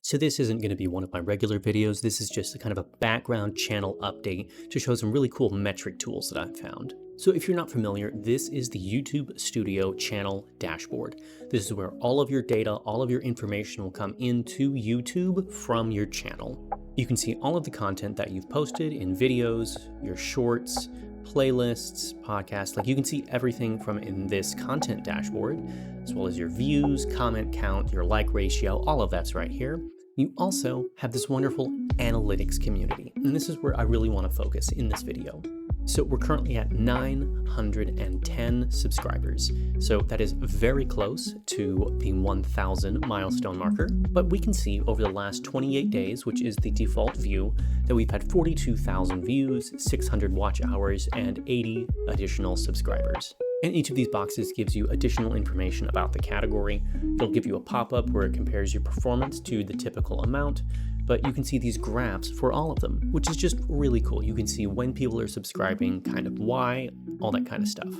So this isn't going to be one of my regular videos. This is just a kind of a background channel update to show some really cool metric tools that I've found. So if you're not familiar, this is the YouTube Studio channel dashboard. This is where all of your data, all of your information will come into YouTube from your channel. You can see all of the content that you've posted in videos, your shorts, playlists, podcasts. Like you can see everything from in this content dashboard, as well as your views, comment count, your like ratio, all of that's right here. You also have this wonderful analytics community, and this is where I really want to focus in this video. So we're currently at 910 subscribers. So that is very close to the 1,000 milestone marker. But we can see over the last 28 days, which is the default view, that we've had 42,000 views, 600 watch hours, and 80 additional subscribers. And each of these boxes gives you additional information about the category. They'll give you a pop-up where it compares your performance to the typical amount, but you can see these graphs for all of them, which is just really cool. You can see when people are subscribing, kind of why, all that kind of stuff.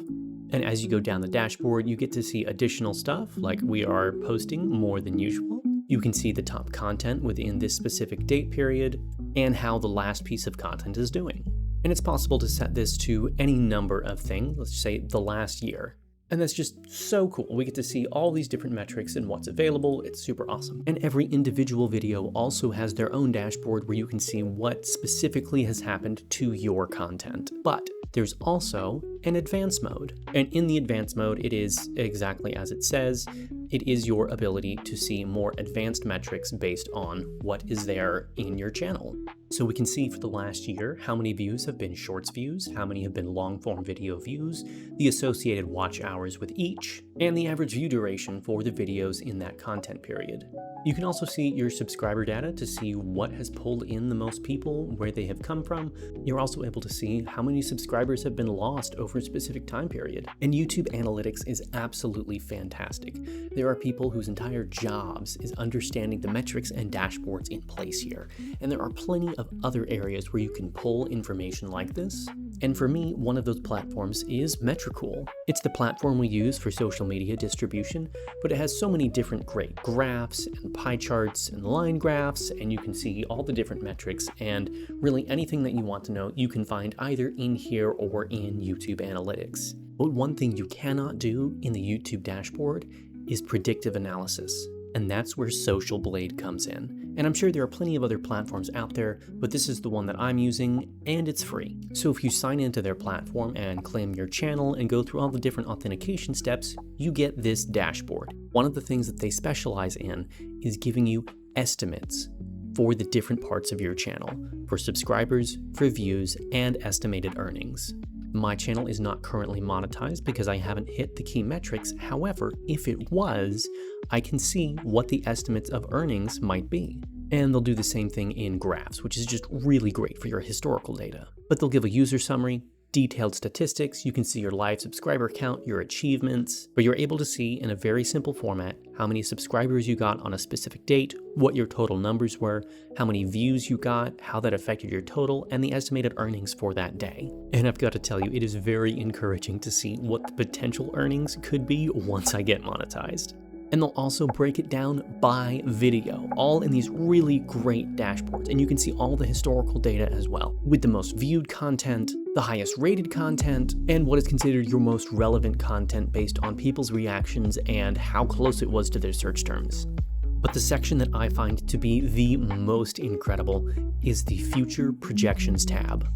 And as you go down the dashboard, you get to see additional stuff, like we are posting more than usual. You can see the top content within this specific date period and how the last piece of content is doing. And it's possible to set this to any number of things, let's say the last year. And that's just so cool. We get to see all these different metrics and what's available. It's super awesome. And every individual video also has their own dashboard where you can see what specifically has happened to your content. But there's also an advanced mode. And in the advanced mode, it is exactly as it says. It is your ability to see more advanced metrics based on what is there in your channel. So we can see for the last year how many views have been shorts views, how many have been long form video views, the associated watch hours with each, and the average view duration for the videos in that content period. You can also see your subscriber data to see what has pulled in the most people, where they have come from. You're also able to see how many subscribers have been lost over a specific time period. And YouTube Analytics is absolutely fantastic. There are people whose entire jobs is understanding the metrics and dashboards in place here. And there are plenty of other areas where you can pull information like this. And for me, one of those platforms is Metricool. It's the platform we use for social media distribution, but it has so many different great graphs and pie charts and line graphs, and you can see all the different metrics, and really anything that you want to know, you can find either in here or in YouTube Analytics. But one thing you cannot do in the YouTube dashboard is predictive analysis. And that's where Social Blade comes in. And I'm sure there are plenty of other platforms out there, but this is the one that I'm using, and it's free. So if you sign into their platform and claim your channel and go through all the different authentication steps, you get this dashboard. One of the things that they specialize in is giving you estimates for the different parts of your channel, for subscribers, for views, and estimated earnings. My channel is not currently monetized because I haven't hit the key metrics. However, if it was, I can see what the estimates of earnings might be. And they'll do the same thing in graphs, which is just really great for your historical data. But they'll give a user summary, detailed statistics, you can see your live subscriber count, your achievements, but you're able to see in a very simple format how many subscribers you got on a specific date, what your total numbers were, how many views you got, how that affected your total, and the estimated earnings for that day. And I've got to tell you, it is very encouraging to see what the potential earnings could be once I get monetized. And they'll also break it down by video, all in these really great dashboards. And you can see all the historical data as well, with the most viewed content, the highest rated content, and what is considered your most relevant content based on people's reactions and how close it was to their search terms. But the section that I find to be the most incredible is the Future Projections tab.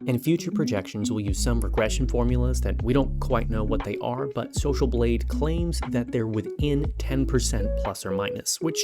And future projections will use some regression formulas that we don't quite know what they are, but Social Blade claims that they're within 10% plus or minus, which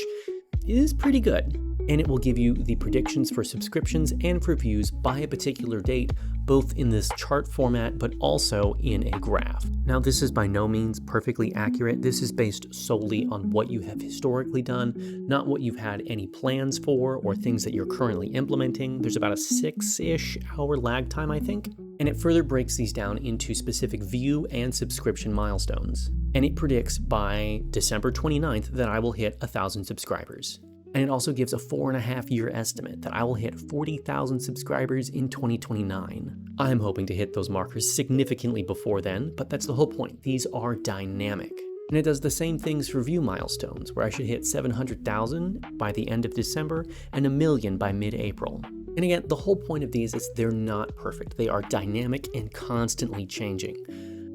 is pretty good. And it will give you the predictions for subscriptions and for views by a particular date, both in this chart format, but also in a graph. Now, this is by no means perfectly accurate. This is based solely on what you have historically done, not what you've had any plans for or things that you're currently implementing. There's about a 6-ish hour lag time, I think. And it further breaks these down into specific view and subscription milestones. And it predicts by December 29th that I will hit 1,000 subscribers. And it also gives a 4.5-year estimate that I will hit 40,000 subscribers in 2029. I'm hoping to hit those markers significantly before then, but that's the whole point. These are dynamic. And it does the same things for view milestones, where I should hit 700,000 by the end of December and 1 million by mid-April. And again, the whole point of these is they're not perfect. They are dynamic and constantly changing.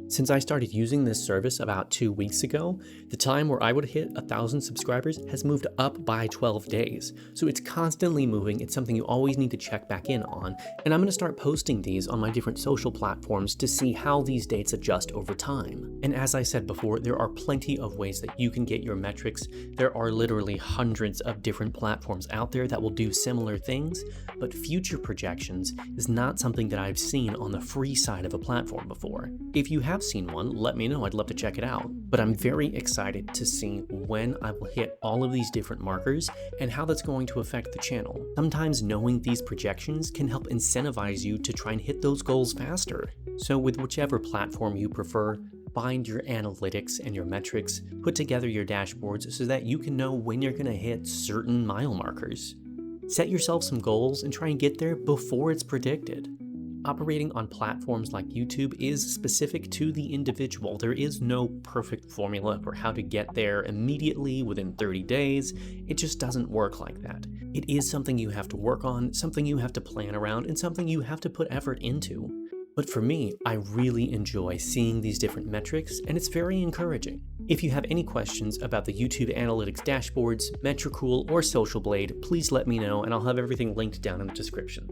Since I started using this service about 2 weeks ago, the time where I would hit 1,000 subscribers has moved up by 12 days. So it's constantly moving. It's something you always need to check back in on. And I'm going to start posting these on my different social platforms to see how these dates adjust over time. And as I said before, there are plenty of ways that you can get your metrics. There are literally hundreds of different platforms out there that will do similar things, but future projections is not something that I've seen on the free side of a platform before. If you have seen one, let me know. I'd love to check it out. But I'm very excited to see when I will hit all of these different markers and how that's going to affect the channel. Sometimes knowing these projections can help incentivize you to try and hit those goals faster. So with whichever platform you prefer, find your analytics and your metrics, put together your dashboards so that you can know when you're going to hit certain mile markers. Set yourself some goals and try and get there before it's predicted. Operating on platforms like YouTube is specific to the individual. There is no perfect formula for how to get there immediately within 30 days. It just doesn't work like that. It is something you have to work on, something you have to plan around, and something you have to put effort into. But for me, I really enjoy seeing these different metrics, and it's very encouraging. If you have any questions about the YouTube Analytics dashboards, Metricool, or Social Blade, please let me know, and I'll have everything linked down in the description.